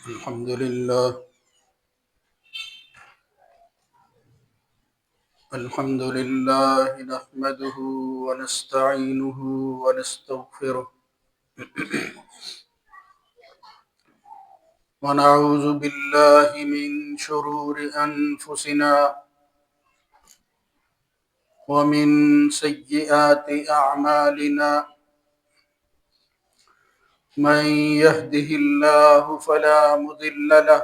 الحمد لله نحمده ونستعينه ونستغفره ونعوذ بالله من شرور أنفسنا ومن سيئات أعمالنا من يهده الله فلا مضل له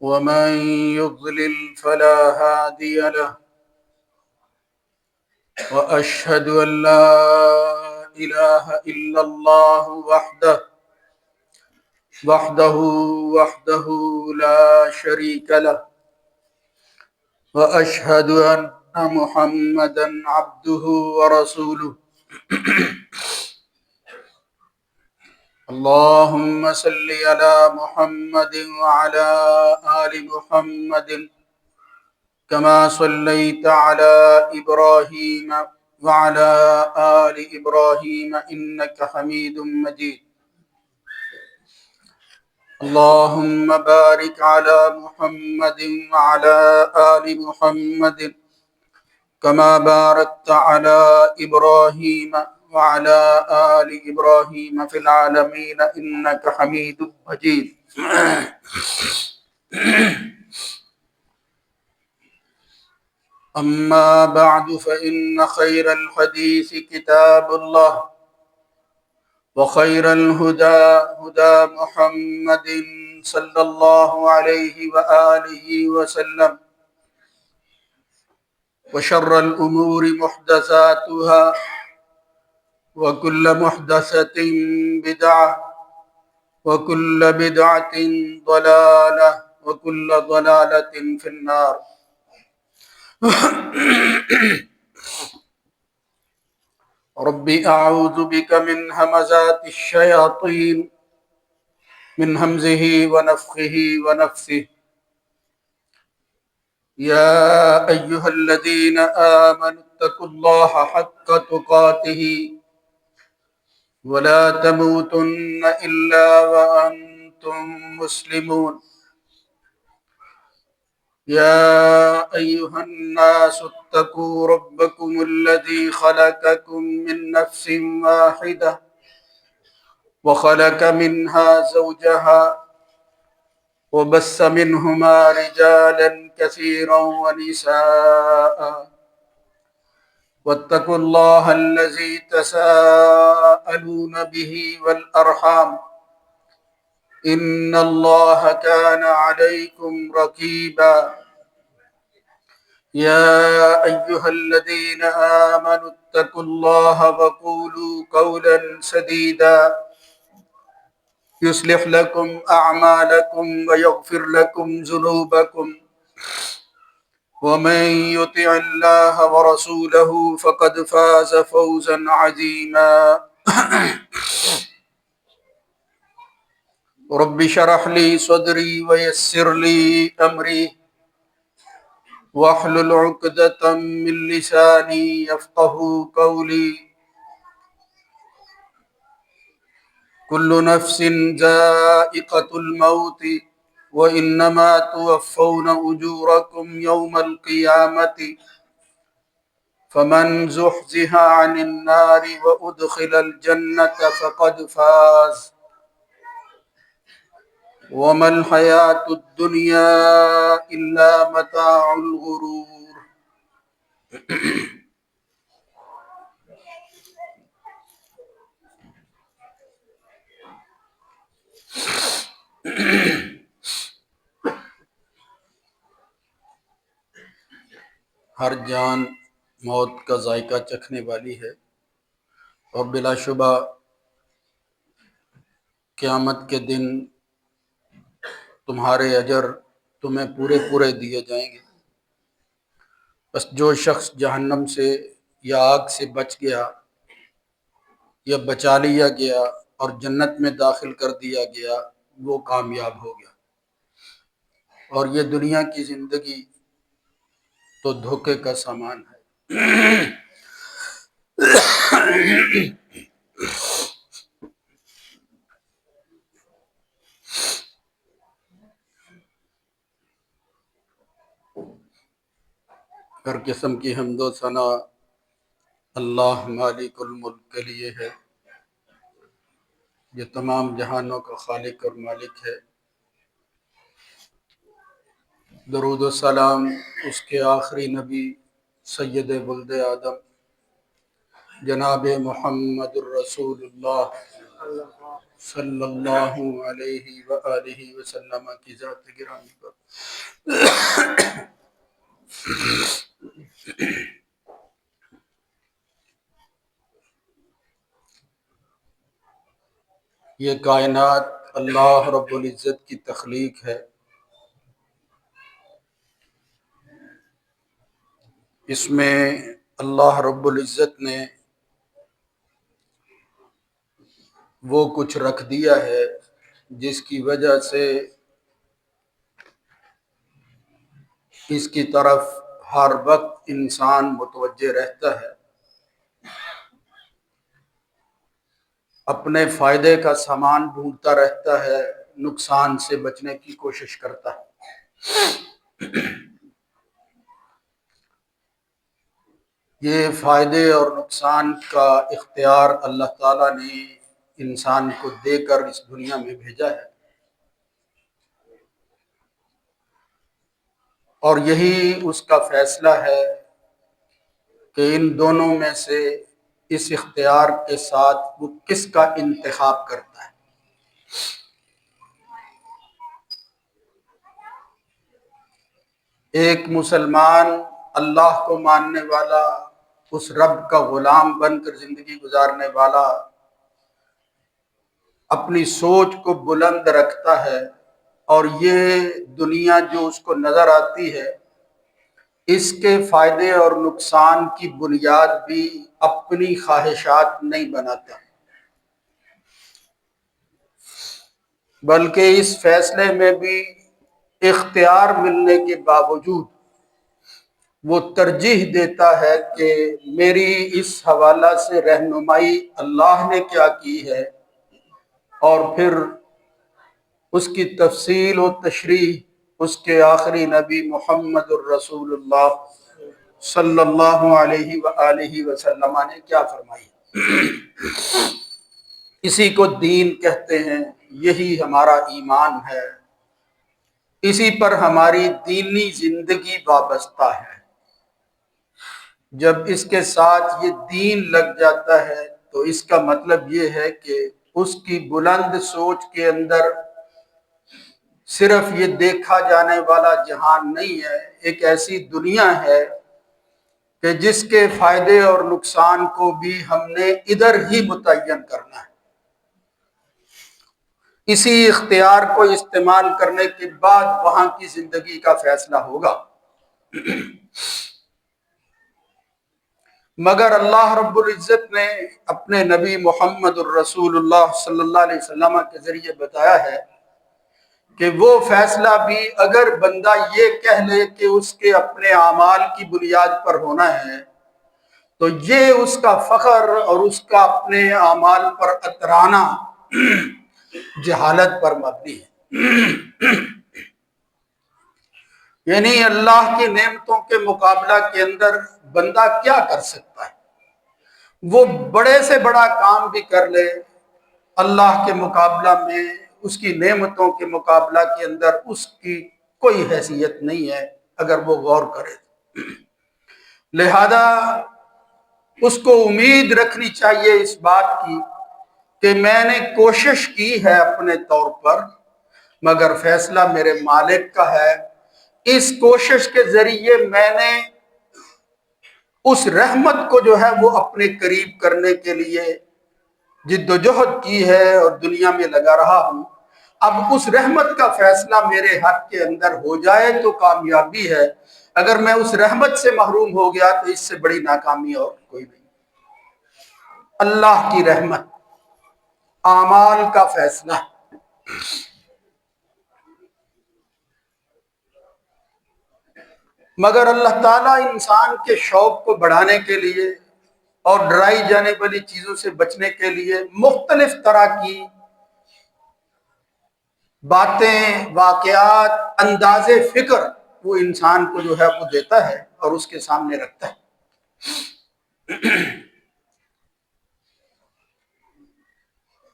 ومن يضلل فلا هادي له وأشهد أن لا إله إلا الله وحده لا شريك له وأشهد أن محمدا عبده ورسوله اللهم صل على محمد وعلى آل محمد كما صليت على إبراهيم وعلى آل إبراهيم إنك حميد مجيد اللهم بارك على محمد وعلى آل محمد كما باركت على إبراهيم وعلى آل إبراهيم في العالمين إنك حميد مجيد أما بعد فإن خير الحديث كتاب الله وخير الهدى هدى محمد صلى الله عليه وآله وسلم وشر الأمور محدثاتها وكل محدثة بدعة وكل بدعة ضلالة وكل ضلالة في النار ربي أعوذ بك من همزات الشياطين من همزه ونفخه ونفثه يا أيها الذين آمنوا اتقوا الله حق تقاته ولا تموتن إلا وأنتم مسلمون يا أيها الناس اتقوا ربكم الذي خلقكم من نفس واحدة وخلق منها زوجها وبث منهما رجالا كثيرا ونساء واتقوا الله الذي تساءلون به والأرحام إن الله كان عليكم رقيبا يا أيها الذين آمنوا اتقوا الله وقولوا قولا سديدا يصلح لكم أعمالكم ويغفر لكم ذنوبكم ومن يطع الله ورسوله فقد فاز فوزا عظيما رب اشرح لي صدري ويسر لي أمري واحلل عقدة من لساني يفقه قولي كل نفس ذائقة الموت وإنما توفون أجوركم يوم القيامة فمن زحزح عن النار وأدخل الجنة فقد فاز وما الحياة الدنيا إلا متاع الغرور ہر جان موت کا ذائقہ چکھنے والی ہے اور بلا شبہ قیامت کے دن تمہارے اجر تمہیں پورے پورے دیے جائیں گے۔ بس جو شخص جہنم سے یا آگ سے بچ گیا یا بچا لیا گیا اور جنت میں داخل کر دیا گیا وہ کامیاب ہو گیا، اور یہ دنیا کی زندگی تو دھوکے کا سامان ہے۔ ہر قسم کی حمد و ثنا اللہ مالک الملک کے لیے ہے، جو تمام جہانوں کا خالق اور مالک ہے۔ درود و سلام اس کے آخری نبی سید ولد آدم جناب محمد الرسول اللہ صلی اللہ علیہ وآلہ وسلم کی ذات گرامی پر۔ یہ کائنات اللہ رب العزت کی تخلیق ہے۔ اس میں اللہ رب العزت نے وہ کچھ رکھ دیا ہے جس کی وجہ سے اس کی طرف ہر وقت انسان متوجہ رہتا ہے، اپنے فائدے کا سامان ڈھونڈتا رہتا ہے، نقصان سے بچنے کی کوشش کرتا ہے۔ یہ فائدے اور نقصان کا اختیار اللہ تعالیٰ نے انسان کو دے کر اس دنیا میں بھیجا ہے، اور یہی اس کا فیصلہ ہے کہ ان دونوں میں سے اس اختیار کے ساتھ وہ کس کا انتخاب کرتا ہے۔ ایک مسلمان اللہ کو ماننے والا، اس رب کا غلام بن کر زندگی گزارنے والا، اپنی سوچ کو بلند رکھتا ہے، اور یہ دنیا جو اس کو نظر آتی ہے اس کے فائدے اور نقصان کی بنیاد بھی اپنی خواہشات نہیں بناتا، بلکہ اس فیصلے میں بھی اختیار ملنے کے باوجود وہ ترجیح دیتا ہے کہ میری اس حوالہ سے رہنمائی اللہ نے کیا کی ہے، اور پھر اس کی تفصیل و تشریح اس کے آخری نبی محمد الرسول اللہ صلی اللہ علیہ وآلہ وسلم نے کیا فرمائی۔ اسی کو دین کہتے ہیں، یہی ہمارا ایمان ہے، اسی پر ہماری دینی زندگی وابستہ ہے۔ جب اس کے ساتھ یہ دین لگ جاتا ہے تو اس کا مطلب یہ ہے کہ اس کی بلند سوچ کے اندر صرف یہ دیکھا جانے والا جہان نہیں ہے، ایک ایسی دنیا ہے کہ جس کے فائدے اور نقصان کو بھی ہم نے ادھر ہی متعین کرنا ہے۔ اسی اختیار کو استعمال کرنے کے بعد وہاں کی زندگی کا فیصلہ ہوگا۔ مگر اللہ رب العزت نے اپنے نبی محمد الرسول اللہ صلی اللہ علیہ وسلم کے ذریعے بتایا ہے کہ وہ فیصلہ بھی اگر بندہ یہ کہہ لے کہ اس کے اپنے اعمال کی بنیاد پر ہونا ہے تو یہ اس کا فخر اور اس کا اپنے اعمال پر اترانا جہالت پر مبنی ہے۔ یعنی اللہ کی نعمتوں کے مقابلہ کے اندر بندہ کیا کر سکتا ہے؟ وہ بڑے سے بڑا کام بھی کر لے، اللہ کے مقابلہ میں، اس کی نعمتوں کے مقابلہ کے اندر اس کی کوئی حیثیت نہیں ہے اگر وہ غور کرے۔ لہذا اس کو امید رکھنی چاہیے اس بات کی کہ میں نے کوشش کی ہے اپنے طور پر، مگر فیصلہ میرے مالک کا ہے۔ اس کوشش کے ذریعے میں نے اس رحمت کو جو ہے وہ اپنے قریب کرنے کے لیے جد و جہد کی ہے اور دنیا میں لگا رہا ہوں۔ اب اس رحمت کا فیصلہ میرے حق کے اندر ہو جائے تو کامیابی ہے، اگر میں اس رحمت سے محروم ہو گیا تو اس سے بڑی ناکامی اور کوئی نہیں۔ اللہ کی رحمت، اعمال کا فیصلہ۔ مگر اللہ تعالیٰ انسان کے شوق کو بڑھانے کے لیے اور ڈرائی جانے والی چیزوں سے بچنے کے لیے مختلف طرح کی باتیں، واقعات، انداز فکر وہ انسان کو جو ہے وہ دیتا ہے اور اس کے سامنے رکھتا ہے۔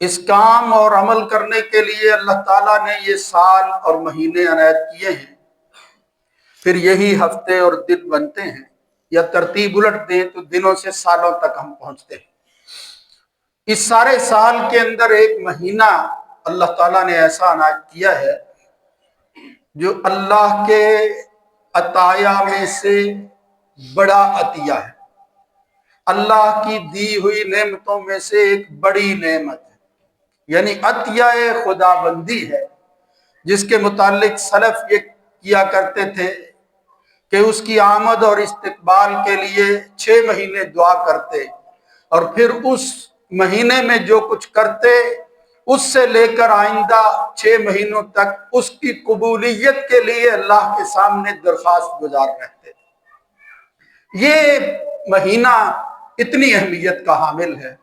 اس کام اور عمل کرنے کے لیے اللہ تعالیٰ نے یہ سال اور مہینے عنایت کیے ہیں، پھر یہی ہفتے اور دن بنتے ہیں، یا ترتیب الٹ دیں تو دنوں سے سالوں تک ہم پہنچتے ہیں۔ اس سارے سال کے اندر ایک مہینہ اللہ تعالیٰ نے ایسا عنایت کیا ہے جو اللہ کے عطایا میں سے بڑا عطیہ ہے، اللہ کی دی ہوئی نعمتوں میں سے ایک بڑی نعمت ہے، یعنی عطیہ خدا بندی ہے، جس کے متعلق سلف یہ کیا کرتے تھے کہ اس کی آمد اور استقبال کے لیے 6 مہینے دعا کرتے، اور پھر اس مہینے میں جو کچھ کرتے اس سے لے کر آئندہ 6 مہینوں تک اس کی قبولیت کے لیے اللہ کے سامنے درخواست گزار رہتے۔ یہ مہینہ اتنی اہمیت کا حامل ہے،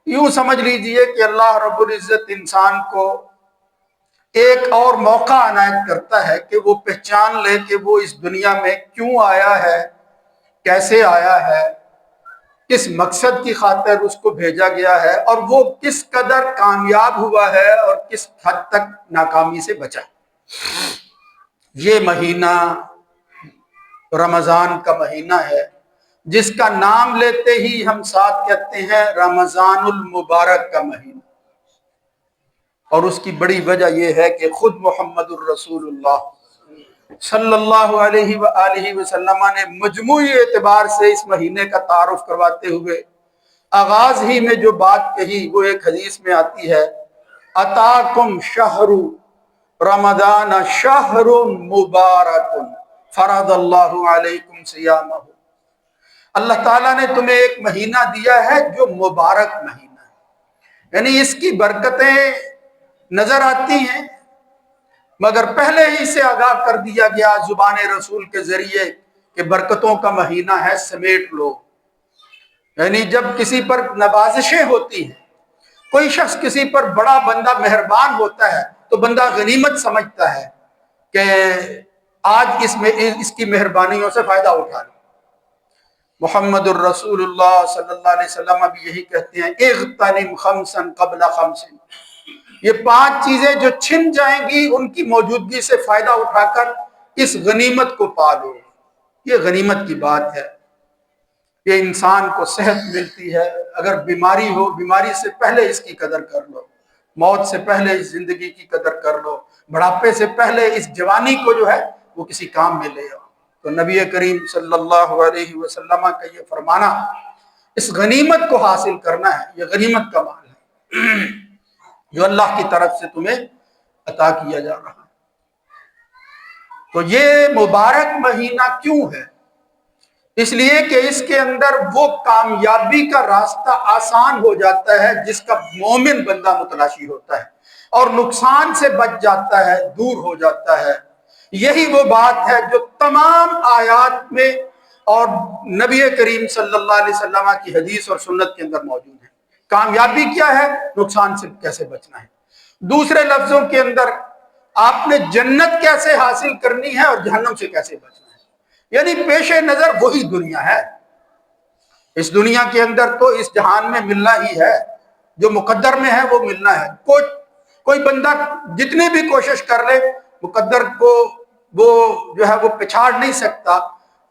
یوں سمجھ لیجئے کہ اللہ رب العزت انسان کو ایک اور موقع عنایت کرتا ہے کہ وہ پہچان لے کہ وہ اس دنیا میں کیوں آیا ہے، کیسے آیا ہے، کس مقصد کی خاطر اس کو بھیجا گیا ہے، اور وہ کس قدر کامیاب ہوا ہے اور کس حد تک ناکامی سے بچا۔ یہ مہینہ رمضان کا مہینہ ہے، جس کا نام لیتے ہی ہم ساتھ کہتے ہیں رمضان المبارک کا مہینہ، اور اس کی بڑی وجہ یہ ہے کہ خود محمد الرسول اللہ صلی اللہ علیہ وآلہ وسلم نے مجموعی اعتبار سے اس مہینے کا تعارف کرواتے ہوئے آغاز ہی میں جو بات کہی وہ ایک حدیث میں آتی ہے، اتاکم شہر رمضان شہر مبارک فرض اللہ علیکم صیامہ، اللہ تعالیٰ نے تمہیں ایک مہینہ دیا ہے جو مبارک مہینہ ہے، یعنی اس کی برکتیں نظر آتی ہیں، مگر پہلے ہی سے آگاہ کر دیا گیا زبان رسول کے ذریعے کہ برکتوں کا مہینہ ہے، سمیٹ لو۔ یعنی جب کسی پر نوازشیں ہوتی ہیں، کوئی شخص کسی پر بڑا بندہ مہربان ہوتا ہے تو بندہ غنیمت سمجھتا ہے کہ آج اس کی مہربانیوں سے فائدہ اٹھا لو۔ محمد الرسول اللہ صلی اللہ علیہ وسلم بھی یہی کہتے ہیں، اغتنم خمسا قبل خمس، یہ 5 چیزیں جو چھن جائیں گی ان کی موجودگی سے فائدہ اٹھا کر اس غنیمت کو پا لو۔ یہ غنیمت کی بات ہے، یہ انسان کو صحت ملتی ہے، اگر بیماری ہو بیماری سے پہلے اس کی قدر کر لو، موت سے پہلے اس زندگی کی قدر کر لو، بڑھاپے سے پہلے اس جوانی کو جو ہے وہ کسی کام میں لے آؤ۔ تو نبی کریم صلی اللہ علیہ وسلم کا یہ فرمانا، اس غنیمت کو حاصل کرنا ہے، یہ غنیمت کا مال ہے جو اللہ کی طرف سے تمہیں عطا کیا جا رہا ہے۔ تو یہ مبارک مہینہ کیوں ہے؟ اس لیے کہ اس کے اندر وہ کامیابی کا راستہ آسان ہو جاتا ہے جس کا مومن بندہ متلاشی ہوتا ہے، اور نقصان سے بچ جاتا ہے، دور ہو جاتا ہے۔ یہی وہ بات ہے جو تمام آیات میں اور نبی کریم صلی اللہ علیہ وسلم کی حدیث اور سنت کے اندر موجود ہے۔ کامیابی کیا ہے، نقصان سے کیسے بچنا ہے۔ دوسرے لفظوں کے اندر آپ نے جنت کیسے حاصل کرنی ہے اور جہنم سے کیسے بچنا ہے، یعنی پیش نظر وہی دنیا ہے۔ اس دنیا کے اندر تو اس جہان میں ملنا ہی ہے، جو مقدر میں ہے وہ ملنا ہے۔ کوئی بندہ جتنی بھی کوشش کر لے مقدر کو وہ جو ہے وہ پچھاڑ نہیں سکتا،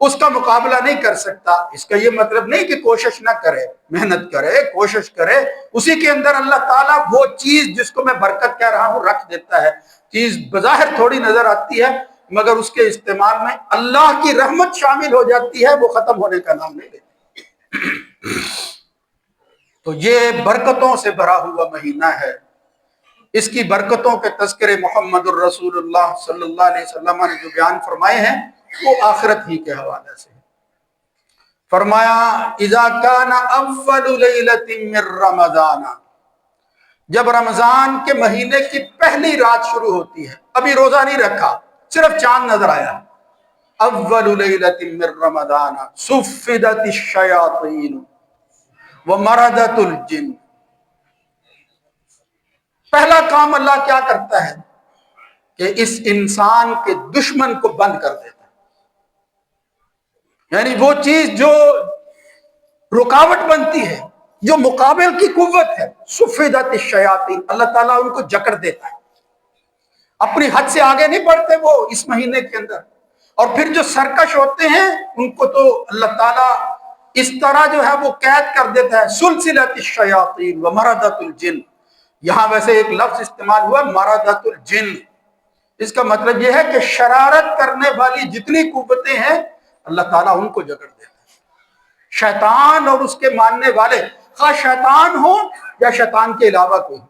اس کا مقابلہ نہیں کر سکتا۔ اس کا یہ مطلب نہیں کہ کوشش نہ کرے، محنت کرے، کوشش کرے، اسی کے اندر اللہ تعالیٰ وہ چیز جس کو میں برکت کہہ رہا ہوں رکھ دیتا ہے۔ چیز بظاہر تھوڑی نظر آتی ہے مگر اس کے استعمال میں اللہ کی رحمت شامل ہو جاتی ہے، وہ ختم ہونے کا نام نہیں لیتی۔ تو یہ برکتوں سے بھرا ہوا مہینہ ہے، اس کی برکتوں کے تذکرے محمد الرسول اللہ صلی اللہ علیہ وسلم نے جو بیان فرمائے ہیں وہ آخرت ہی کے حوالے سے۔ فرمایا اذا کان اول لیلۃ من رمضان، جب رمضان کے مہینے کی پہلی رات شروع ہوتی ہے، ابھی روزہ نہیں رکھا، صرف چاند نظر آیا، اول لیلۃ من رمضان صفدت الشیاطین ومردت الجن، پہلا کام اللہ کیا کرتا ہے کہ اس انسان کے دشمن کو بند کر دیتا ہے۔ یعنی وہ چیز جو رکاوٹ بنتی ہے، جو مقابل کی قوت ہے، سفیدت الشیاطین، اللہ تعالیٰ ان کو جکڑ دیتا ہے، اپنی حد سے آگے نہیں بڑھتے وہ اس مہینے کے اندر۔ اور پھر جو سرکش ہوتے ہیں ان کو تو اللہ تعالیٰ اس طرح جو ہے وہ قید کر دیتا ہے، سلسلۃ الشیاطین و مردۃ الجن۔ یہاں ویسے ایک لفظ استعمال ہوا مردۃ الجن، اس کا مطلب یہ ہے کہ شرارت کرنے والی جتنی قوتیں ہیں اللہ تعالیٰ ان کو جکڑ دیتا ہے۔ شیطان اور اس کے ماننے والے، خواہ شیطان ہو یا شیطان کے علاوہ کوئی،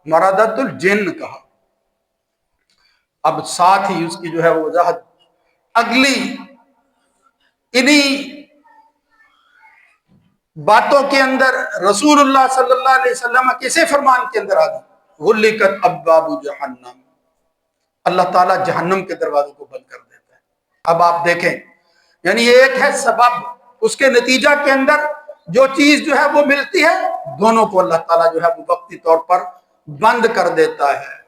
مردۃ الجن کہا۔ اب ساتھ ہی اس کی جو ہے وہ وضاحت اگلی انہی باتوں کے اندر رسول اللہ صلی اللہ علیہ وسلم کیسے فرمان کے اندر آ گئی، غلقت ابواب جہنم، اللہ تعالیٰ جہنم کے دروازوں کو بند کر دیتا ہے۔ اب آپ دیکھیں، یعنی ایک ہے سبب، اس کے نتیجہ کے اندر جو چیز جو ہے وہ ملتی ہے، دونوں کو اللہ تعالیٰ جو ہے وہ وقتی طور پر بند کر دیتا ہے۔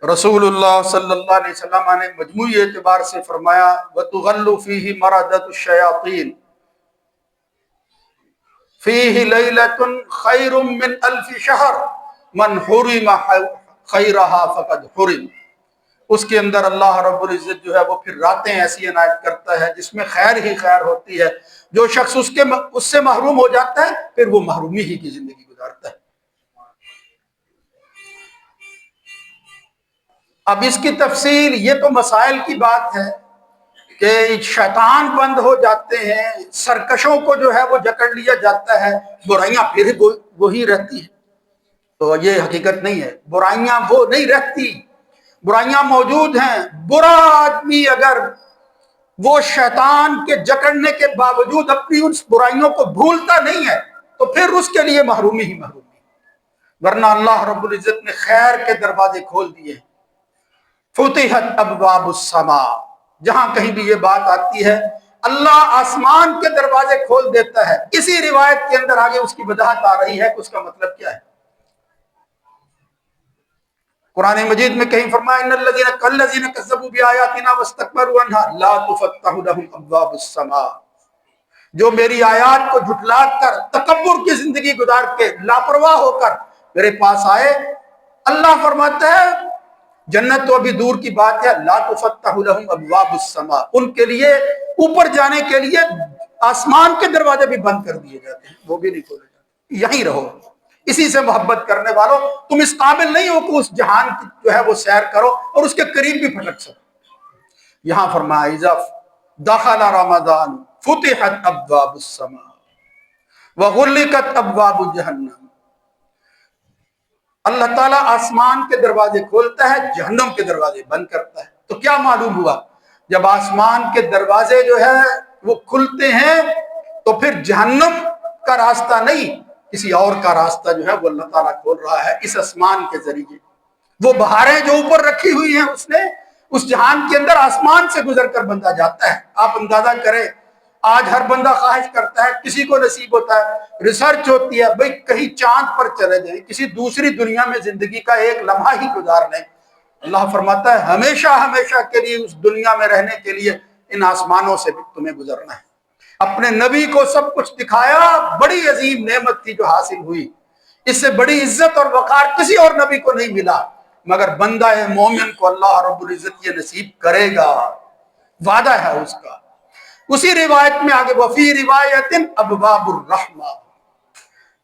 رسول اللہ صلی اللہ علیہ وسلم نے مجموعی اعتبار سے فرمایا وَتُغَلُّ فِيهِ مَرَدَةُ الشَّيَاطِينِ فِيهِ لَيْلَةٌ خَيْرٌ مِّنْ أَلْفِ شَهْرٍ مَنْ حُرِمَ خَيْرَهَا فَقَدْ حُرِمَ۔ اس کے اندر اللہ رب العزت جو ہے وہ پھر راتیں ایسی عنایت کرتا ہے جس میں خیر ہی خیر ہوتی ہے، جو شخص اس سے محروم ہو جاتا ہے پھر وہ محرومی ہی کی زندگی گزارتا ہے۔ اب اس کی تفصیل، یہ تو مسائل کی بات ہے کہ شیطان بند ہو جاتے ہیں، سرکشوں کو جو ہے وہ جکڑ لیا جاتا ہے، برائیاں پھر وہی رہتی ہیں، تو یہ حقیقت نہیں ہے، برائیاں وہ نہیں رہتی، برائیاں موجود ہیں۔ برا آدمی اگر وہ شیطان کے جکڑنے کے باوجود اپنی ان برائیوں کو بھولتا نہیں ہے تو پھر اس کے لیے محرومی ہی محرومی، ورنہ اللہ رب العزت نے خیر کے دروازے کھول دیے۔ فتحت ابواب السماء، جہاں کہیں بھی یہ بات آتی ہے اللہ آسمان کے دروازے کھول دیتا ہے، اسی روایت کے اندر آگے اس کی وضاحت آ رہی ہے کہ اس کا مطلب کیا ہے۔ قرآن مجید میں کہیں فرمایا ان الذین کذبوا بآیاتنا واستکبروا عنہا لا تفتح لهم ابواب السماء، جو میری آیات کو جھٹلا کر تکبر کی زندگی گزار کے لاپرواہ ہو کر میرے پاس آئے، اللہ فرماتا ہے جنت تو ابھی دور کی بات ہے، لا تفتح لهم ابواب السماء، ان کے لیے اوپر جانے کے لیے آسمان کے دروازے بھی بند کر دیے جاتے ہیں، وہ بھی نہیں کھولے جاتے، یہیں رہو، اسی سے محبت کرنے والوں، تم اس قابل نہیں ہو کہ اس جہان کی جو ہے وہ سیر کرو اور اس کے قریب بھی پھٹک سکو۔ یہاں فرمایا اذا دخل رمضان فتحت ابواب السماء وغلقت ابواب جہنم، اللہ تعالیٰ آسمان کے دروازے کھولتا ہے، جہنم کے دروازے بند کرتا ہے۔ تو کیا معلوم ہوا، جب آسمان کے دروازے جو ہے وہ کھلتے ہیں تو پھر جہنم کا راستہ نہیں، کسی اور کا راستہ جو ہے وہ اللہ تعالیٰ کھول رہا ہے اس آسمان کے ذریعے۔ وہ بہاریں جو اوپر رکھی ہوئی ہیں اس نے اس جہان کے اندر آسمان سے گزر کر بندہ جاتا ہے۔ آپ اندازہ کریں، آج ہر بندہ خواہش کرتا ہے، کسی کو نصیب ہوتا ہے، ریسرچ ہوتی ہے بھئی کہیں چاند پر چلے جائیں، کسی دوسری دنیا میں زندگی کا ایک لمحہ ہی گزار لیں۔ اللہ فرماتا ہے ہمیشہ ہمیشہ کے لیے اس دنیا میں رہنے کے لیے ان آسمانوں سے بھی تمہیں گزرنا ہے۔ اپنے نبی کو سب کچھ دکھایا، بڑی عظیم نعمت تھی جو حاصل ہوئی، اس سے بڑی عزت اور وقار کسی اور نبی کو نہیں ملا، مگر بندہ مومن کو اللہ رب العزت یہ نصیب کرے گا، وعدہ ہے اس کا۔ اسی روایت میں آگے وفی روایت ابواب الرحمہ،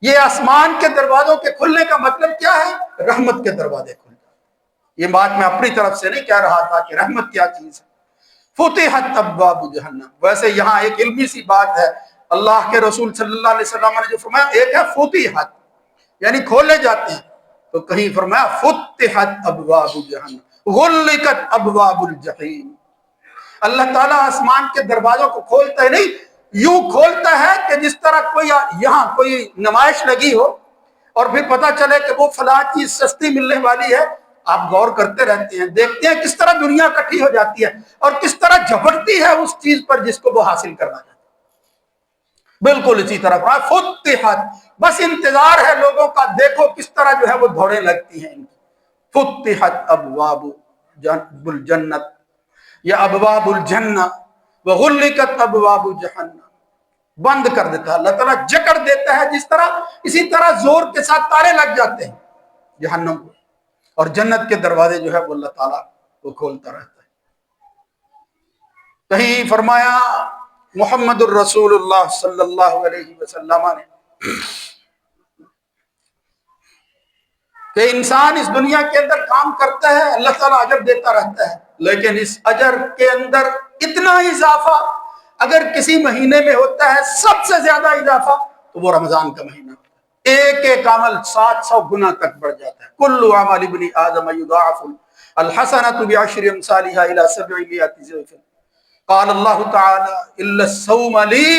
یہ آسمان کے دروازوں کے کھلنے کا مطلب کیا ہے؟ رحمت کے دروازے کھل جاتے۔ یہ بات میں اپنی طرف سے نہیں کہہ رہا تھا کہ رحمت کیا چیز ہے۔ فتحت ابواب جہنم، ویسے یہاں ایک علمی سی بات ہے، اللہ کے رسول صلی اللہ علیہ وسلم نے جو فرمایا ایک ہے فتحت یعنی کھولے جاتے ہیں، تو کہیں فرمایا فتحت ابواب جہنم غلقت ابواب الجحیم۔ اللہ تعالیٰ آسمان کے دروازوں کو کھولتا ہے نہیں، یوں کھولتا ہے کہ جس طرح کوئی یہاں کوئی نمائش لگی ہو اور پھر پتہ چلے کہ وہ فلاں چیز سستی ملنے والی ہے، آپ غور کرتے رہتے ہیں، دیکھتے ہیں کس طرح دنیا اکٹھی ہو جاتی ہے اور کس طرح جھپٹتی ہے اس چیز پر جس کو وہ حاصل کرنا چاہتا ہے۔ بالکل اسی طرح فتحت، بس انتظار ہے لوگوں کا، دیکھو کس طرح جو ہے وہ دوڑیں لگتی ہیں۔ فتحت ابواب الجنت یا ابواب الجنہ وغلقت ابواب جہنم، بند کر دیتا ہے اللہ تعالیٰ، جکڑ دیتا ہے جس طرح، اسی طرح زور کے ساتھ تالے لگ جاتے ہیں جہنم کو، اور جنت کے دروازے جو ہے وہ اللہ تعالیٰ وہ کھولتا رہتا ہے۔ کہیں فرمایا محمد الرسول اللہ صلی اللہ علیہ وسلم نے کہ انسان اس دنیا کے اندر کام کرتا ہے، اللہ تعالیٰ اجر دیتا رہتا ہے، لیکن اس اجر کے اندر اتنا اضافہ اگر کسی مہینے میں ہوتا ہے، سب سے زیادہ اضافہ تو وہ رمضان کا مہینہ ہوتا ہے۔ ایک ایک عمل 700 گنا تک بڑھ جاتا ہے۔ کل عمل ابن آدم یضاعف الحسنۃ بعشر امثالها الى 700 ضعف۔ قال اللہ تعالی الا الصوم لی،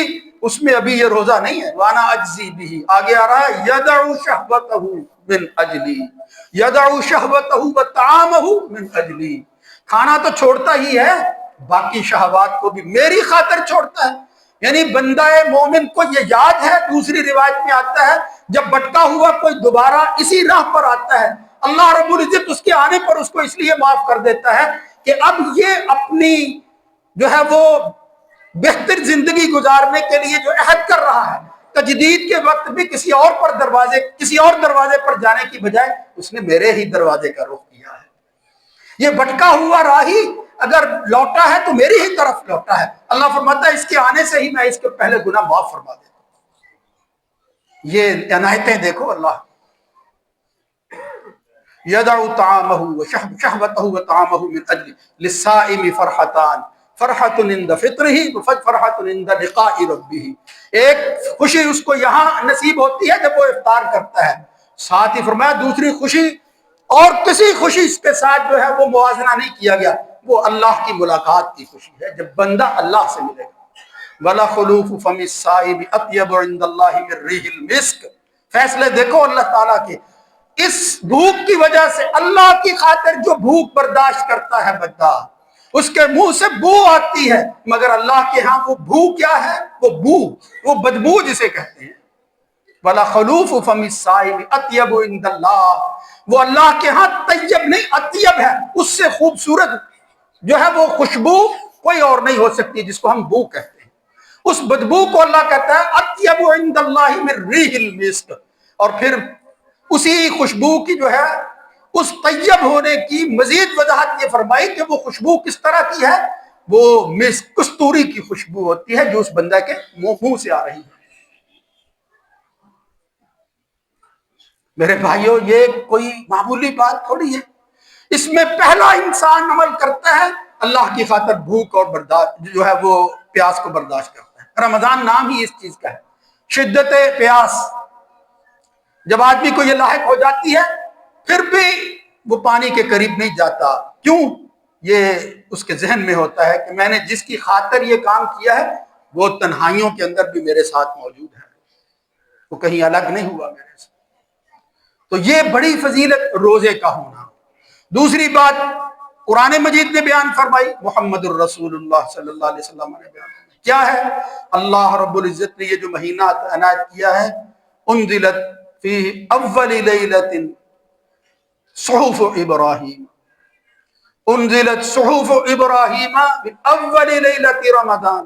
اس میں ابھی یہ روزہ نہیں ہے، وانا اجزی بھی، آگے آ رہا ہے یدع شہوتہ من اجلی، یدع شہوتہ وطعامہ من اجلی، کھانا تو چھوڑتا ہی ہے، باقی شہوات کو بھی میری خاطر چھوڑتا ہے۔ یعنی بندہ مومن کو یہ یاد ہے، دوسری روایت میں آتا ہے جب بھٹکا ہوا کوئی دوبارہ اسی راہ پر آتا ہے، اللہ رب العزت اس کے آنے پر اس کو اس لیے معاف کر دیتا ہے کہ اب یہ اپنی جو ہے وہ بہتر زندگی گزارنے کے لیے جو عہد کر رہا ہے، تجدید کے وقت بھی کسی اور دروازے پر جانے کی بجائے اس نے میرے ہی دروازے کا رخ کیا ہے۔ یہ بھٹکا ہوا راہی اگر لوٹا ہے تو میری ہی طرف لوٹا ہے، اللہ فرماتا ہے اس کے آنے سے ہی میں اس کے پہلے گناہ معاف فرما دیتا ہوں۔ یہ عنایتیں دیکھو اللہ۔ یدع طعامہ وشہوتہ وطعامہ من اجل للصائم فرحتان، فرحت عند فطرہ فرحت عند لقاء ربہ، ایک خوشی اس کو یہاں نصیب ہوتی ہے جب وہ افطار کرتا ہے، ساتھ ہی فرمایا دوسری خوشی اور کسی خوشی اس کے ساتھ جو ہے وہ موازنہ نہیں کیا گیا، وہ اللہ کی ملاقات کی خوشی ہے جب بندہ اللہ سے ملے گا۔ وَلَا خُلُوفُ فَمِ الصَّائِمِ أَطْيَبُ عِندَ اللَّهِ مِن رِّيحِ الْمِسْكِ، فیصلے دیکھو اللہ تعالیٰ کے، اس بھوک کی وجہ سے اللہ کی خاطر جو بھوک برداشت کرتا ہے بندہ، اس کے منہ سے بو آتی ہے، مگر اللہ کے ہاں وہ بو کیا ہے؟ وہ بو، وہ بدبو جسے کہتے ہیں۔ وَلَا خَلُوفُ فَمِ الصَّائِمِ أَطْيَبُ عِندَ اللَّهِ، وہ اللہ کے ہاں طیب نہیں اطیب ہے، اس سے خوبصورت جو ہے وہ خوشبو کوئی اور نہیں ہو سکتی جس کو ہم بو کہتے ہیں، اس بدبو کو اللہ کہتا ہے اطیب عند اللہ من ریح المسک، اور پھر اسی خوشبو کی جو ہے اس طیب ہونے کی مزید وضاحت یہ فرمائی کہ وہ خوشبو کس طرح کی ہے، وہ مسک کستوری کی خوشبو ہوتی ہے جو اس بندہ کے منہ سے آ رہی ہے۔ میرے بھائیوں یہ کوئی معمولی بات تھوڑی ہے، اس میں پہلا انسان عمل کرتا ہے اللہ کی خاطر بھوک اور برداشت جو ہے وہ پیاس کو برداشت کرتا ہے۔ رمضان نام ہی اس چیز کا ہے، شدت پیاس، جب آدمی کو یہ لاحق ہو جاتی ہے پھر بھی وہ پانی کے قریب نہیں جاتا، کیوں؟ یہ اس کے ذہن میں ہوتا ہے کہ میں نے جس کی خاطر یہ کام کیا ہے وہ تنہائیوں کے اندر بھی میرے ساتھ موجود ہے، وہ کہیں الگ نہیں ہوا میرے سے۔ تو یہ بڑی فضیلت روزے کا ہونا۔ دوسری بات قرآن مجید نے بیان فرمائی، محمد الرسول اللہ صلی اللہ علیہ وسلم نے بیان فرمائی، کیا ہے؟ اللہ رب العزت نے یہ جو مہینہ عنایت کیا ہے، انزلت فی اول لیلۃ صحف ابراہیم، انزلت صحف ابراہیم من اول لیلۃ رمضان،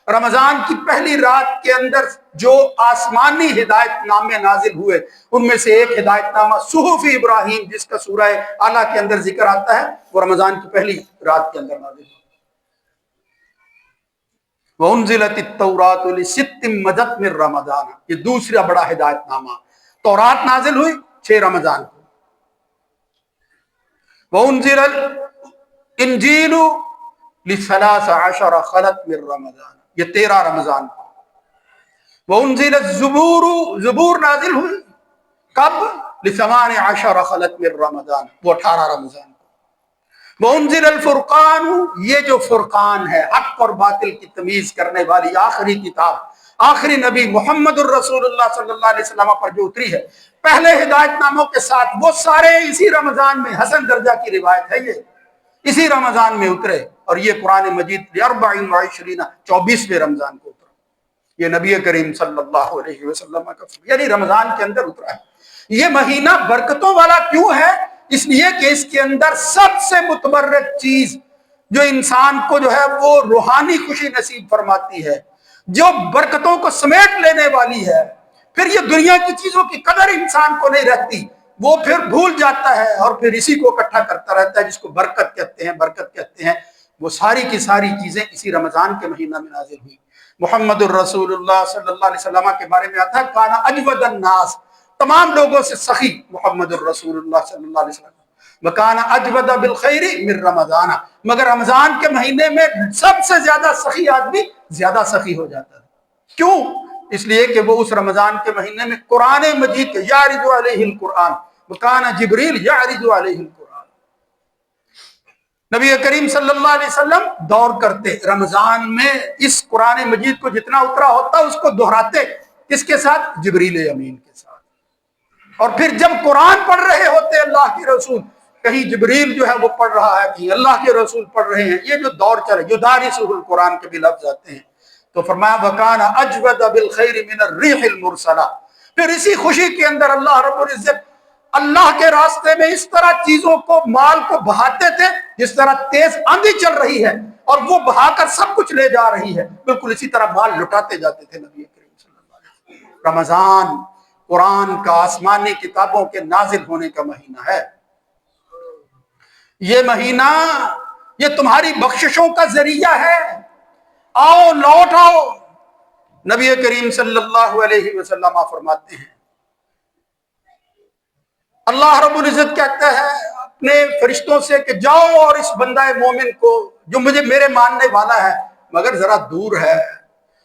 رمضان کی پہلی رات کے اندر جو آسمانی ہدایت نامے نازل ہوئے ان میں سے ایک ہدایت نامہ صحف ابراہیم جس کا سورہ اعلیٰ کے اندر ذکر آتا ہے، وہ رمضان کی پہلی رات کے اندر نازل ہوا۔ وَأُنزِلَتِ التَّوْرَاةُ لِسِتٍّ مَدَتْ مِن رمضان، یہ دوسرا بڑا ہدایت نامہ، تورات نازل ہوئی 6 رمضان کو۔ وَأُنزِلَ الْإِنجِيلُ ل13 خلت من رمضان، یہ 13 رمضان کو۔ وَأُنزِلَ الزُّبُورُ، زبور نازل ہوئی کب؟ ل18 خلت من رمضان، وہ 18 رمضان کو۔ وَأُنزِلَ الْفُرْقَانُ، یہ جو فرقان ہے حق اور باطل کی تمیز کرنے والی آخری کتاب، آخری نبی محمد الرسول اللہ صلی اللہ علیہ وسلم پر جو اتری ہے پہلے ہدایت ناموں کے ساتھ، وہ سارے اسی رمضان میں، حسن درجہ کی روایت ہے، یہ اسی رمضان میں اترے، اور یہ قرآن مجید 24 رمضان کو اترا، یہ نبی کریم صلی اللہ علیہ وسلم کا، یعنی رمضان کے اندر اترا ہے۔ یہ مہینہ برکتوں والا کیوں ہے؟ اس لیے کہ اس کے اندر سب سے متبرک چیز جو انسان کو جو ہے وہ روحانی خوشی نصیب فرماتی ہے، جو برکتوں کو سمیٹ لینے والی ہے، پھر یہ دنیا کی چیزوں کی قدر انسان کو نہیں رہتی، وہ پھر بھول جاتا ہے اور پھر اسی کو اکٹھا کرتا رہتا ہے جس کو برکت کہتے ہیں، برکت کہتے ہیں۔ وہ ساری کی ساری چیزیں اسی رمضان کے مہینہ میں نازل ہوئی۔ محمد الرسول اللہ صلی اللہ علیہ وسلم کے بارے میں آتا ہے کانا اجود الناس، تمام لوگوں سے سخی محمد الرسول اللہ صلی اللہ علیہ وسلم، وکانا اجود بالخیر من رمضان، مگر رمضان کے مہینے میں سب سے زیادہ سخی آدمی زیادہ سخی ہو جاتا ہے۔ کیوں؟ اس لیے کہ وہ اس رمضان کے مہینے میں قرآن مجید کے یعرض علیہ القرآن، وکانا جبریل یعرض علیہ القرآن، نبی کریم صلی اللہ علیہ وسلم دور کرتے رمضان میں، اس قرآن مجید کو جتنا اترا ہوتا اس کو دہراتے، کس کے ساتھ؟ جبریل امین کے ساتھ۔ اور پھر جب قرآن پڑھ رہے ہوتے اللہ کے رسول، کہیں جبریل جو ہے وہ پڑھ رہا ہے، کہیں اللہ کے رسول پڑھ رہے ہیں، یہ جو دور چلے، یدارسہ القرآن کے بھی لفظ آتے ہیں، تو فرمایا وَكَانَ أَجْوَدَ بِالْخَيْرِ مِنَ الرِّيحِ الْمُرْسَلَةِ، پھر اسی خوشی کے اندر اللہ رب العزت اللہ کے راستے میں اس طرح چیزوں کو، مال کو بہاتے تھے جس طرح تیز آندھی چل رہی ہے اور وہ بہا کر سب کچھ لے جا رہی ہے، بالکل اسی طرح مال لٹاتے جاتے تھے نبی کریم صلی اللہ علیہ وسلم۔ رمضان قرآن کا، آسمانی کتابوں کے نازل ہونے کا مہینہ ہے۔ یہ مہینہ یہ تمہاری بخششوں کا ذریعہ ہے، آؤ لوٹ آؤ۔ نبی کریم صلی اللہ علیہ وسلم فرماتے ہیں، اللہ رب العزت کہتا ہے اپنے فرشتوں سے کہ جاؤ اور اس بندہ مومن کو جو مجھے میرے ماننے والا ہے مگر ذرا دور ہے،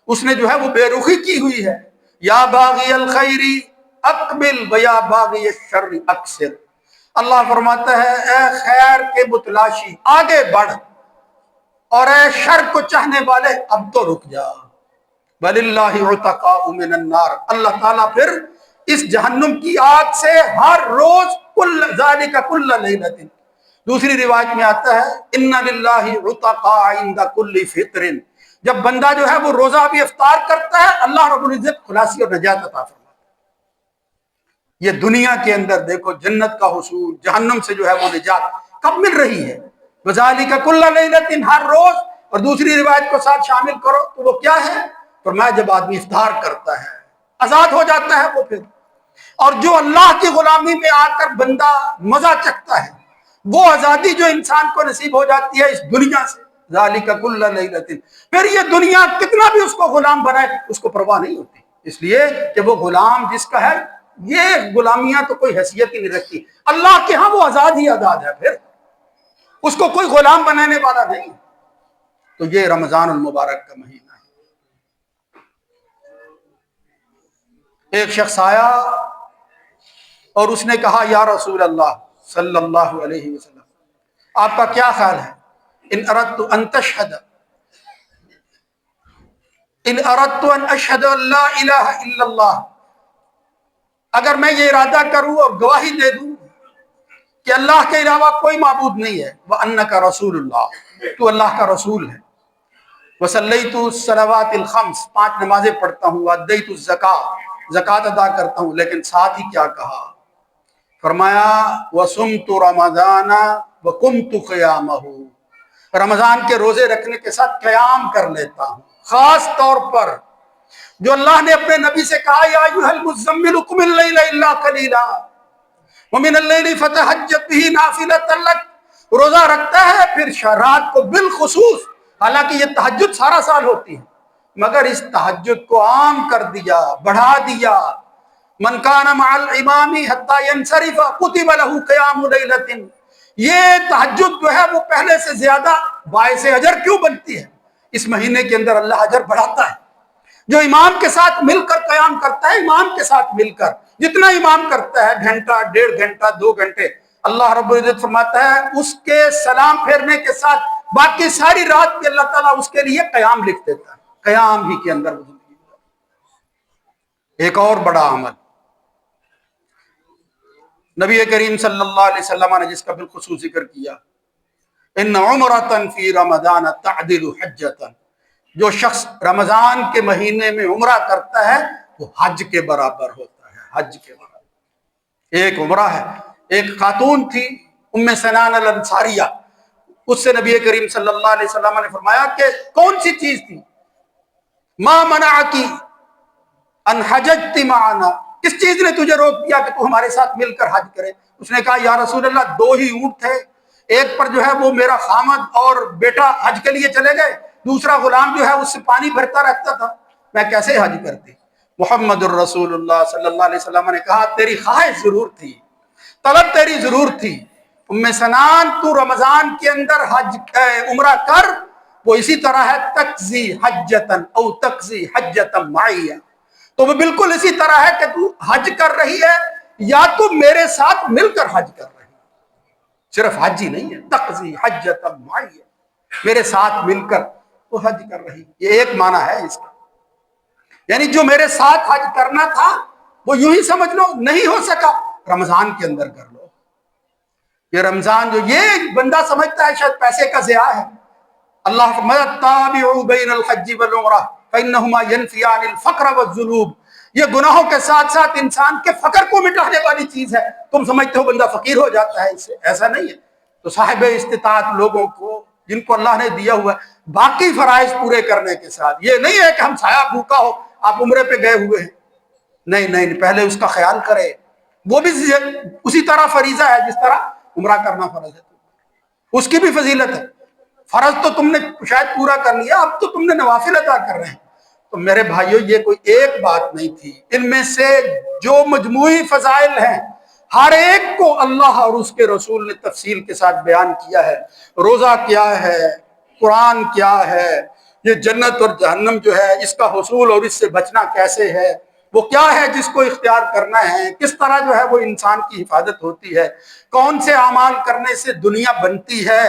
اس نے جو ہے وہ بے رخی کی ہوئی ہے، یا باغی الخیر اقبل ویا باغی الشر اکثر، اللہ فرماتا ہے اے خیر کے متلاشی آگے بڑھ، اور اے شر کو چاہنے والے اب تو رک جا۔ وَلِلَّهِ عُتَقَاءُ مِنَ النَّارِ، اللہ تعالیٰ پھر اس جہنم کی آگ سے ہر روز ذَلِكَ كُلَّ لَيْلَةٍ، دوسری روایت میں آتا ہے اِنَّ لِلَّهِ عُتَقَاءَ عِنْدَ كُلِّ فِطْرٍ، جب بندہ جو ہے وہ روزہ بھی افطار کرتا ہے اللہ رب العزت خلاصی اور نجات عطا فرماتا ہے۔ یہ دنیا کے اندر دیکھو جنت کا حصول، جہنم سے جو ہے وہ نجات کب مل رہی ہے؟ وَذَلِكَ كُلَّ لَيْلَةٍ، ہر روز، اور دوسری روایت کو ساتھ شامل کرو تو وہ کیا ہے؟ فرمایا جب آدمی افطار کرتا ہے آزاد ہو جاتا ہے وہ پھر، اور جو اللہ کی غلامی میں آ کر بندہ مزہ چکھتا ہے وہ آزادی جو انسان کو نصیب ہو جاتی ہے اس دنیا سے، ذَلِكَ كُلَّ لَيْلَةٍ، پھر یہ دنیا کتنا بھی اس کو غلام بنائے اس کو پرواہ نہیں ہوتی، اس لیے کہ وہ غلام جس کا ہے یہ غلامیاں تو کوئی حیثیت ہی نہیں رکھتی، اللہ کے ہاں وہ آزاد ہی آزاد ہے، پھر اس کو کوئی غلام بنانے والا نہیں۔ تو یہ رمضان المبارک کا مہینہ ہے۔ ایک شخص آیا اور اس نے کہا یا رسول اللہ صلی اللہ علیہ وسلم، آپ کا کیا خیال ہے ان اردت ان تشہد ان اردت ان اشہد ان لا الہ الا اللہ، اگر میں یہ ارادہ کروں اور گواہی دے دوں کہ اللہ کے علاوہ کوئی معبود نہیں ہے، وَأَنَّكَ رَسُولُ اللَّهِ، تو اللہ کا رسول ہے، وَصَلَّيْتُ الصَّلَوَاتِ الْخَمْسِ، 5 نمازیں پڑھتا ہوں، وَأَدَّيْتُ الزَّكَاةَ، زکوٰۃ ادا کرتا ہوں، لیکن ساتھ ہی کیا کہا؟ فرمایا وَصُمْتُ رَمَضَانَ وَقُمْتُ قِيَامَهُ، رمضان کے روزے رکھنے کے ساتھ قیام کر لیتا ہوں، خاص طور پر جو اللہ نے اپنے نبی سے کہا یا ایھا المزمل قم اللیل الا قلیلا ومن اللیل فتہجد بہ نافلۃ لک، روزہ رکھتا ہے پھر رات کو بالخصوص، حالانکہ یہ تہجد سارا سال ہوتی ہے مگر اس تہجد کو عام کر دیا، بڑھا دیا، من کان مع الامام حتی ینصرف کتب له قیام لیلۃ، یہ تہجد جو ہے وہ پہلے سے زیادہ باعث اجر کیوں بنتی ہے؟ اس مہینے کے اندر اللہ اجر بڑھاتا ہے، جو امام کے ساتھ مل کر قیام کرتا ہے، امام کے ساتھ مل کر جتنا امام کرتا ہے، گھنٹہ، 1.5 گھنٹہ، 2 گھنٹے، اللہ رب العزت فرماتا ہے اس کے سلام پھیرنے کے ساتھ باقی ساری رات کے اللہ تعالیٰ اس کے لیے قیام لکھ دیتا ہے، قیام ہی کے اندر وہ زندگی۔ ایک اور بڑا عمل نبی کریم صلی اللہ علیہ وسلم نے جس کا بالخصوص ذکر کیا، ان عمرۃ فی رمضان تعدل حجۃ، جو شخص رمضان کے مہینے میں عمرہ کرتا ہے وہ حج کے برابر ہوتا ہے، حج کے برابر۔ ایک عمرہ ہے، ایک خاتون تھی ام سنان الانصاریہ، اس سے نبی کریم صلی اللہ علیہ وسلم نے فرمایا کہ کون سی چیز تھی؟ ما منعکی ان حججت معنا، کس چیز نے تجھے روک دیا کہ تو ہمارے ساتھ مل کر حج کرے؟ اس نے کہا یا رسول اللہ 2 ہی اونٹ تھے، ایک پر جو ہے وہ میرا خامد اور بیٹا حج کے لیے چلے گئے، دوسرا غلام جو ہے اس سے پانی بھرتا رکھتا تھا، میں کیسے حج کرتی؟ محمد الرسول اللہ صلی اللہ علیہ وسلم نے کہا تیری خواہش ضرور تھی، طلب تیری ضرور تھی، ام سنان تو رمضان کے اندر حج عمرہ کر، وہ اسی طرح ہے تقضی حجتن او تقضی حجتن معیہ، تو وہ بالکل اسی طرح ہے کہ تو حج کر رہی ہے یا تو میرے ساتھ مل کر حج کر رہی ہے، صرف حج ہی نہیں ہے، تقضی حجتن معیہ، میرے ساتھ مل کر وہ حج کر رہی، یہ ایک معنی ہے اس کا، یعنی جو میرے ساتھ حج کرنا تھا وہ یوں ہی سمجھ لو نہیں ہو سکا، رمضان کے اندر کر لو۔ یہ رمضان جو یہ بندہ سمجھتا ہے شاید پیسے کا ضیاع ہے، اللہ فرمایا تابعوا بین الحج والعمرہ فانہما ینفیان الفقر والذنوب، یہ گناہوں کے ساتھ ساتھ انسان کے فقر کو مٹانے والی چیز ہے، تم سمجھتے ہو بندہ فقیر ہو جاتا ہے اس سے، ایسا نہیں ہے۔ تو صاحب استطاعت لوگوں کو جن کو اللہ نے دیا ہوا ہے باقی فرائض پورے کرنے کے ساتھ، یہ نہیں ہے کہ ہم سایہ بھوکا ہو آپ عمرے پہ گئے ہوئے ہیں، نہیں نہیں، پہلے اس کا خیال کرے، وہ بھی اسی طرح فریضہ ہے جس طرح عمرہ کرنا فرض ہے، اس کی بھی فضیلت ہے، فرض تو تم نے شاید پورا کر لیا، اب تو تم نے نوافل ادا کر رہے ہیں۔ تو میرے بھائیو یہ کوئی ایک بات نہیں تھی، ان میں سے جو مجموعی فضائل ہیں ہر ایک کو اللہ اور اس کے رسول نے تفصیل کے ساتھ بیان کیا ہے، روزہ کیا ہے، قرآن کیا ہے، یہ جنت اور جہنم جو ہے اس کا حصول اور اس سے بچنا کیسے ہے، وہ کیا ہے جس کو اختیار کرنا ہے، کس طرح جو ہے وہ انسان کی حفاظت ہوتی ہے، کون سے اعمال کرنے سے دنیا بنتی ہے،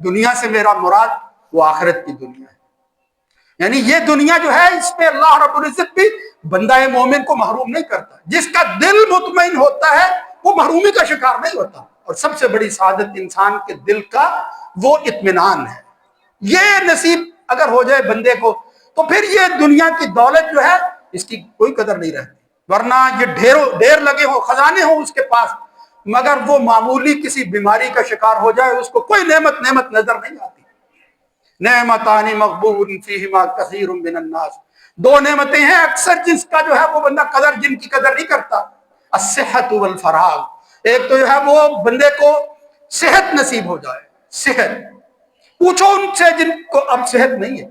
دنیا سے میرا مراد وہ آخرت کی دنیا ہے، یعنی یہ دنیا جو ہے اس پہ اللہ رب العزت بھی بندہ مومن کو محروم نہیں کرتا، جس کا دل مطمئن ہوتا ہے وہ محرومی کا شکار نہیں ہوتا، اور سب سے بڑی سعادت انسان کے دل کا وہ اطمینان ہے، یہ نصیب اگر ہو جائے بندے کو تو پھر یہ دنیا کی دولت جو ہے اس کی کوئی قدر نہیں رہتی، ورنہ یہ ڈھیر لگے ہوں، خزانے ہوں اس کے پاس، مگر وہ معمولی کسی بیماری کا شکار ہو جائے اس کو کوئی نعمت نظر نہیں آتی۔ نعمتان مغبون فیہما کثیر من الناس، 2 نعمتیں ہیں اکثر جس کا جو ہے وہ بندہ جن کی قدر نہیں کرتا، الصحت والفراغ، ایک تو جو ہے وہ بندے کو صحت نصیب ہو جائے، صحت، پوچھو ان سے جن کو اب صحت نہیں ہے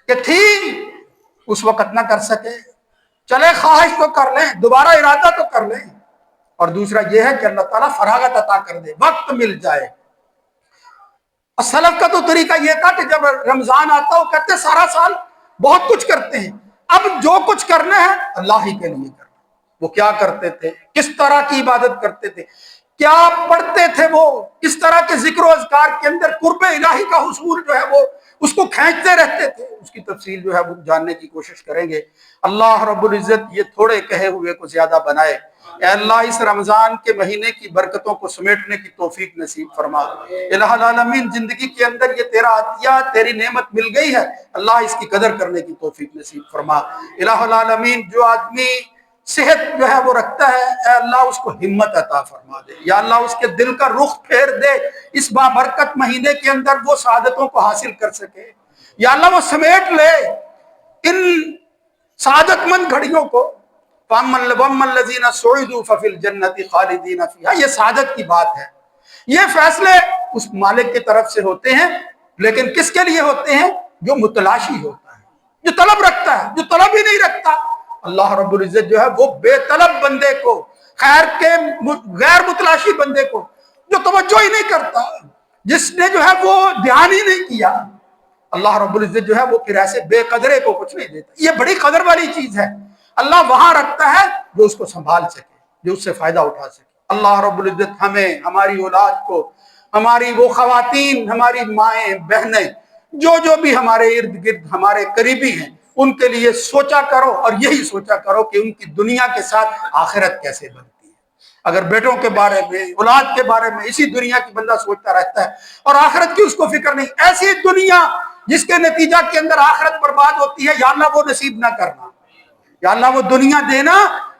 کہ تھی اس وقت نہ کر سکے، چلے خواہش تو کر لیں، دوبارہ ارادہ تو کر لیں، اور دوسرا یہ ہے کہ اللہ تعالیٰ فراغت عطا کر دے، وقت مل جائے۔ سلف کا تو طریقہ یہ تھا کہ جب رمضان آتا وہ کہتے سارا سال بہت کچھ کرتے ہیں، اب جو کچھ کرنا ہے اللہ ہی کے لیے کرنا۔ وہ کیا کرتے تھے، کس طرح کی عبادت کرتے تھے، کیا پڑھتے تھے، وہ کس طرح کے ذکر و اذکار کے اندر قرب الہی کا حصول جو ہے وہ اس کو کھینچتے رہتے تھے، اس کی تفصیل جو ہے وہ جاننے کی کوشش کریں گے۔ اللہ رب العزت یہ تھوڑے کہے ہوئے کو زیادہ بنائے، اے اللہ اس رمضان کے مہینے کی برکتوں کو سمیٹنے کی توفیق نصیب فرما۔ الہ العالمین زندگی کے اندر یہ تیرا عطیہ تیری نعمت مل گئی ہے، اللہ اس کی قدر کرنے کی توفیق نصیب فرما۔ الہ العالمین جو آدمی صحت جو ہے وہ رکھتا ہے، اے اللہ اس کو ہمت عطا فرما دے، یا اللہ اس کے دل کا رخ پھیر دے، اس بابرکت مہینے کے اندر وہ سعادتوں کو حاصل کر سکے، یا اللہ وہ سمیٹ لے ان سعادت مند گھڑیوں کو۔ وَأَمَّا الَّذِينَ سُعِدُوا فَفِي الْجَنَّةِ خَالِدِينَ فِيهَا، یہ سعادت کی بات ہے، یہ فیصلے اس مالک کی طرف سے ہوتے ہیں، لیکن کس کے لیے ہوتے ہیں؟ جو متلاشی ہوتا ہے، جو طلب رکھتا ہے، جو طلب ہی نہیں رکھتا، اللہ رب العزت جو ہے وہ بے طلب بندے کو، خیر کے غیر متلاشی بندے کو جو توجہ ہی نہیں کرتا، جس نے جو ہے وہ دھیان ہی نہیں کیا، اللہ رب العزت جو ہے وہ پھر ایسے بے قدرے کو کچھ نہیں دیتا۔ یہ بڑی قدر والی چیز ہے، اللہ وہاں رکھتا ہے جو اس کو سنبھال سکے، جو اس سے فائدہ اٹھا سکے۔ اللہ رب العزت ہمیں، ہماری اولاد کو، ہماری وہ خواتین، ہماری مائیں بہنیں جو بھی ہمارے ارد گرد ہمارے قریبی ہیں، ان کے لیے سوچا کرو، اور یہی سوچا کرو کہ ان کی دنیا کے ساتھ آخرت کیسے بنتی ہے۔ اگر بیٹوں کے بارے میں، اولاد کے بارے میں اسی دنیا کی بندہ سوچتا رہتا ہے اور آخرت کی اس کو فکر نہیں، ایسی دنیا جس کے نتیجہ کے اندر آخرت برباد ہوتی ہے، یا اللہ وہ نصیب نہ کرنا، یا اللہ وہ دنیا دینا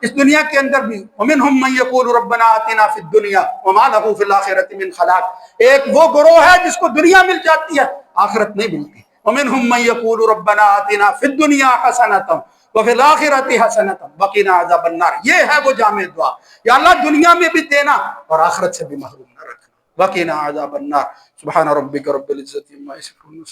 اس دنیا کے اندر بھی ومنہم من یقول ربنا آتنا فی الدنیا وما لہ فی الآخرۃ من خلاق، ایک وہ گروہ ہے جس کو دنیا مل جاتی ہے آخرت نہیں ملتی. ومنہم من یقول ربنا آتنا فی الدنیا حسنۃ وفی الآخرۃ حسنۃ وقنا عذاب النار. یہ ہے وہ جامع دعا، یا اللہ دنیا میں بھی دینا اور آخرت سے بھی محروم نہ رکھنا. وقنا عذاب النار. سبحان ربک رب العزۃ عما یصفون.